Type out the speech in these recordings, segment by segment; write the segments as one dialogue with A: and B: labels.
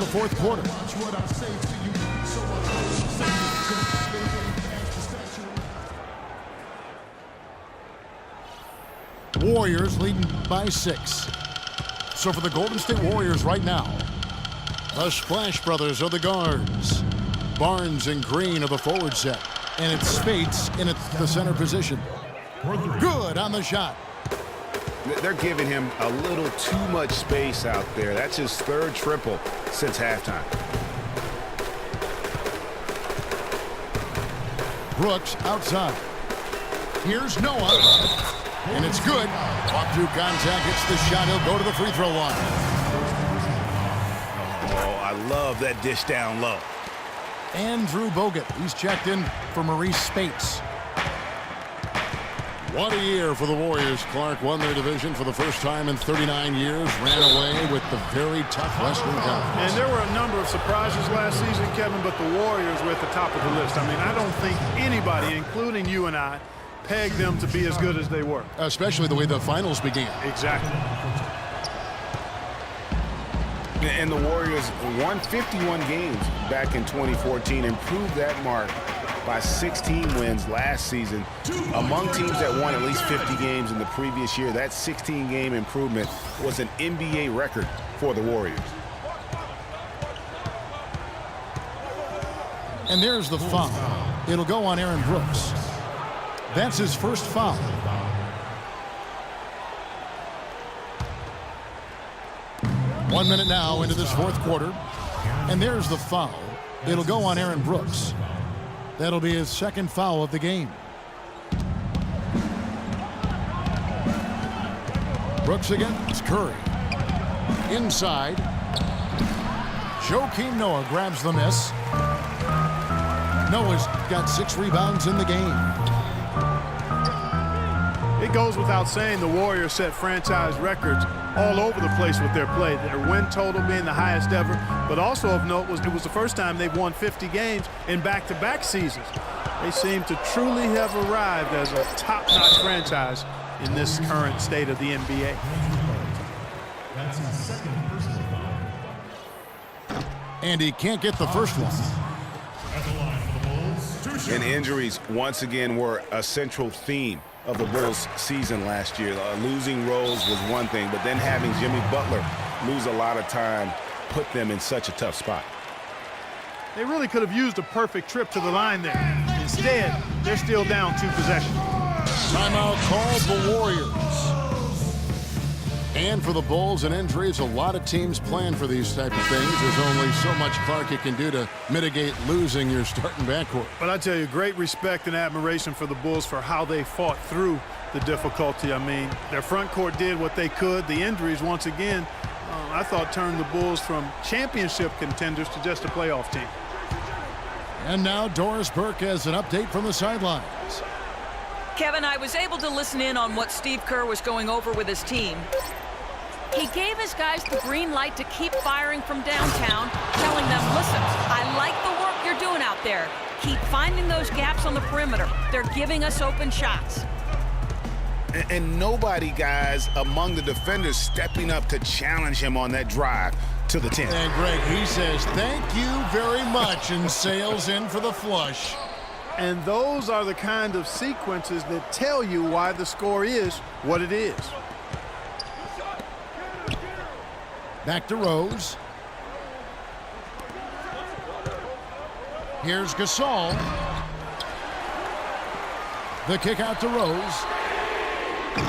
A: fourth quarter. Warriors leading by 6. So for the Golden State Warriors right now, the Splash Brothers are the guards. Barnes and Green are the forward set. And it's Spates in the center position. Good on the shot.
B: They're giving him a little too much space out there. That's his third triple since halftime.
A: Brooks outside. Here's Noah. And it's good. Walk through contact, hits the shot. He'll go to the free throw line.
B: Oh, I love that dish down low.
A: Andrew Bogut. He's checked in for Maurice Spates. What a year for the Warriors. Clark won their division for the first time in 39 years. Ran away with the very tough Western Conference.
C: And there were a number of surprises last season, Kevin, but the Warriors were at the top of the list. I mean, I don't think anybody, including you and I, pegged them to be as good as they were.
A: Especially the way the finals began.
C: Exactly.
B: And the Warriors won 51 games back in 2014, improved that mark by 16 wins last season. Among teams that won at least 50 games in the previous year, that 16-game improvement was an NBA record for the Warriors.
A: And there's the foul. It'll go on Aaron Brooks. That's his first foul. One minute now into this fourth quarter. And there's the foul. It'll go on Aaron Brooks. That'll be his second foul of the game. Brooks again. It's Curry. Inside. Joakim Noah grabs the miss. Noah's got 6 rebounds in the game.
C: It goes without saying the Warriors set franchise records all over the place with their play. Their win total being the highest ever, but also of note was it was the first time they've won 50 games in back-to-back seasons. They seem to truly have arrived as a top-notch franchise in this current state of the NBA.
A: And he can't get the first one.
B: And injuries once again were a central theme of the Bulls season last year. Losing Rose was one thing, but then having Jimmy Butler lose a lot of time put them in such a tough spot.
C: They really could have used a perfect trip to the line there. Instead, they're still down 2 possessions.
A: Timeout called the Warriors. And for the Bulls and injuries, a lot of teams plan for these type of things. There's only so much Clark can do to mitigate losing your starting backcourt.
C: But I tell you, great respect and admiration for the Bulls for how they fought through the difficulty. I mean, their front court did what they could. The injuries, once again, I thought turned the Bulls from championship contenders to just a playoff team.
A: And now Doris Burke has an update from the sidelines.
D: Kevin, I was able to listen in on what Steve Kerr was going over with his team. He gave his guys the green light to keep firing from downtown, telling them, listen, I like the work you're doing out there. Keep finding those gaps on the perimeter. They're giving us open shots.
B: And nobody, guys, among the defenders stepping up to challenge him on that drive to the 10.
A: And Greg, he says, thank you very much, and sails in for the flush.
C: And those are the kind of sequences that tell you why the score is what it is.
A: Back to Rose. Here's Gasol. The kick out to Rose.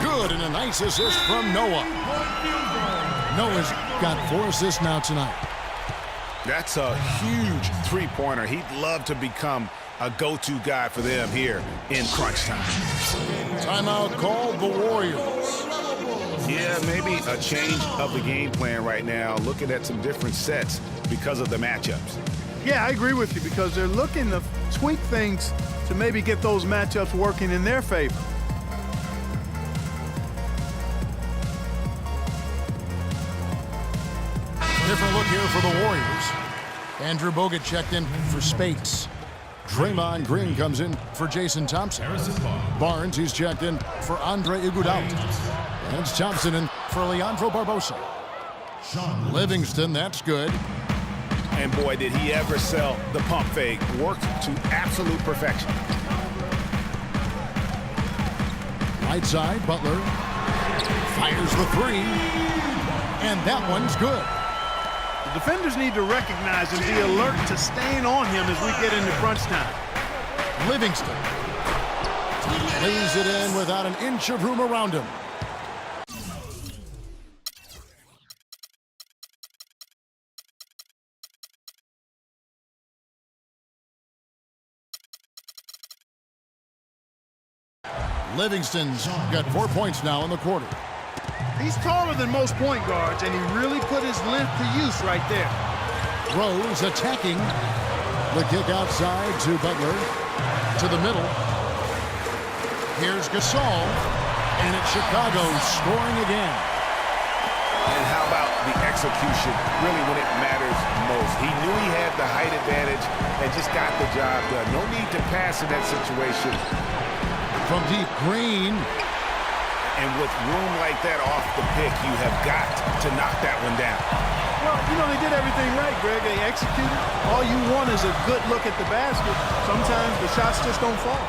A: Good, and a nice assist from Noah. Noah's got 4 assists now tonight.
B: That's a huge three-pointer. He'd love to become a go-to guy for them here in crunch time.
A: Timeout called the Warriors.
B: Yeah, maybe a change of the game plan right now, looking at some different sets because of the matchups.
C: Yeah, I agree with you because they're looking to tweak things to maybe get those matchups working in their favor.
A: Different look here for the Warriors. Andrew Bogut checked in for Spates. Draymond Green comes in for Jason Thompson. Barnes, he's checked in for Andre Iguodala. And it's Thompson in for Leandro Barbosa. Livingston, that's good.
B: And boy, did he ever sell the pump fake. Worked to absolute perfection.
A: Right side, Butler fires the three, and that one's good.
C: The defenders need to recognize and be alert to staying on him as we get into crunch time.
A: Livingston lays it in without an inch of room around him. Livingston's got 4 points now in the quarter.
C: He's taller than most point guards, and he really put his length to use right there.
A: Rose attacking. The kick outside to Butler. To the middle. Here's Gasol. And it's Chicago scoring again.
B: And how about the execution, really when it matters most? He knew he had the height advantage and just got the job done. No need to pass in that situation.
A: From deep, Green.
B: And with room like that off the pick, you have got to knock that one down.
C: Well, you know, they did everything right, Greg. They executed. All you want is a good look at the basket. Sometimes the shots just don't fall.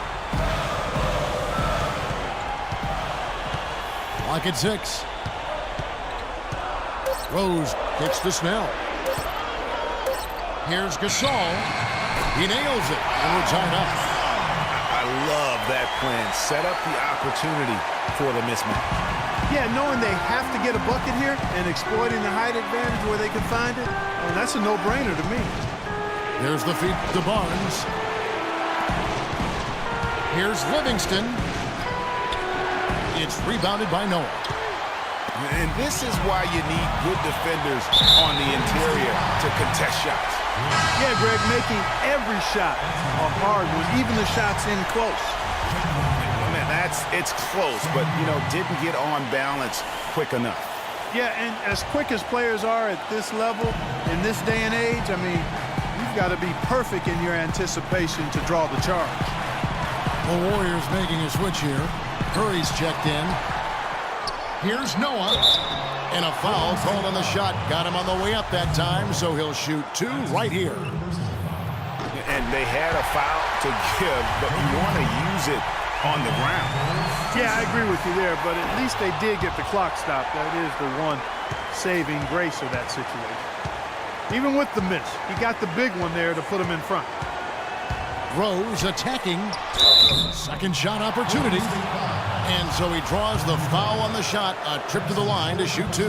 A: Lock at 6. Rose kicks to Snell. Here's Gasol. He nails it, and we're tied up.
B: I love that plan. Set up the opportunity for the mismatch.
C: Yeah, knowing they have to get a bucket here and exploiting the height advantage where they can find it, well, that's a no-brainer to me.
A: There's the feed to Barnes. Here's Livingston. It's rebounded by Noah.
B: And this is why you need good defenders on the interior to contest shots.
C: Yeah, Greg, making every shot a hard one, even the shots in close.
B: Man, it's close, but, you know, didn't get on balance quick enough.
C: Yeah, and as quick as players are at this level, in this day and age, I mean, you've got to be perfect in your anticipation to draw the charge.
A: The Warriors making a switch here. Curry's checked in. Here's Noah. And a foul called on the shot. Got him on the way up that time, so he'll shoot 2 right here.
B: And they had a foul to give, but you want to use it on the ground.
C: Yeah, I agree with you there, but at least they did get the clock stopped. That is the one saving grace of that situation. Even with the miss, he got the big one there to put him in front.
A: Rose attacking. Second shot opportunity. And so he draws the foul on the shot. A trip to the line to shoot 2.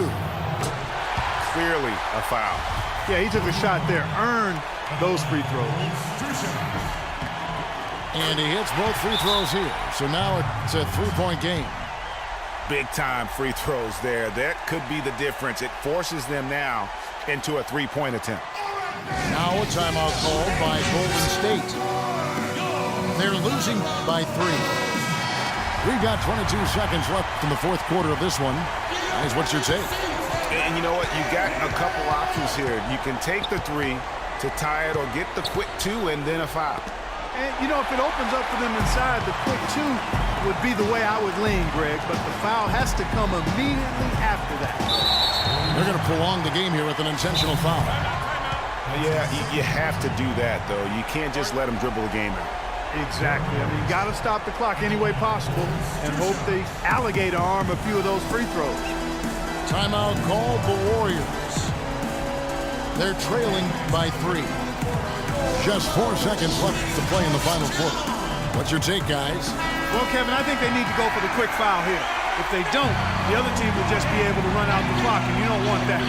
B: Clearly a foul.
C: Yeah, he took a shot there. Earned those free throws.
A: And he hits both free throws here. So now it's a 3-point game.
B: Big-time free throws there. That could be the difference. It forces them now into a 3-point attempt.
A: Now a timeout called by Golden State. They're losing by 3. We've got 22 seconds left in the fourth quarter of this one. Guys, what's your take?
B: And you know what? You got a couple options here. You can take the 3 to tie it or get the quick 2 and then a foul.
C: And, you know, if it opens up for them inside, the quick 2 would be the way I would lean, Greg. But the foul has to come immediately after that.
A: They're going to prolong the game here with an intentional foul.
B: Yeah, you have to do that, though. You can't just let them dribble the game out.
C: Exactly. I mean, you got to stop the clock any way possible and hope they alligator arm a few of those free throws.
A: Timeout called the Warriors. They're trailing by 3. Just 4 seconds left to play in the final quarter. What's your take, guys?
C: Well, Kevin, I think they need to go for the quick foul here. If they don't, the other team will just be able to run out the clock, and you don't want that.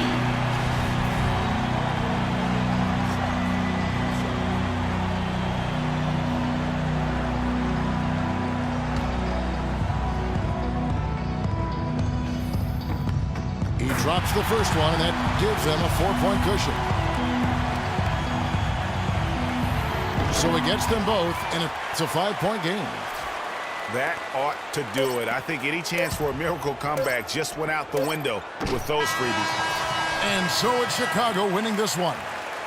A: He drops the first one, and that gives them a 4-point cushion. So he gets them both, and it's a 5-point game.
B: That ought to do it. I think any chance for a miracle comeback just went out the window with those freebies.
A: And so it's Chicago winning this one.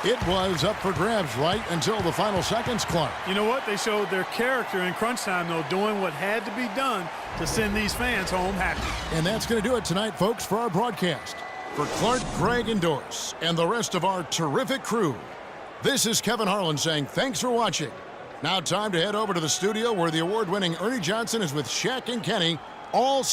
A: It was up for grabs right until the final seconds, Clark.
C: You know what? They showed their character in crunch time, though, doing what had to be done to send these fans home happy.
A: And that's going to do it tonight, folks, for our broadcast. For Clark, Greg, and Doris, and the rest of our terrific crew, this is Kevin Harlan saying thanks for watching. Now time to head over to the studio where the award-winning Ernie Johnson is with Shaq and Kenny, all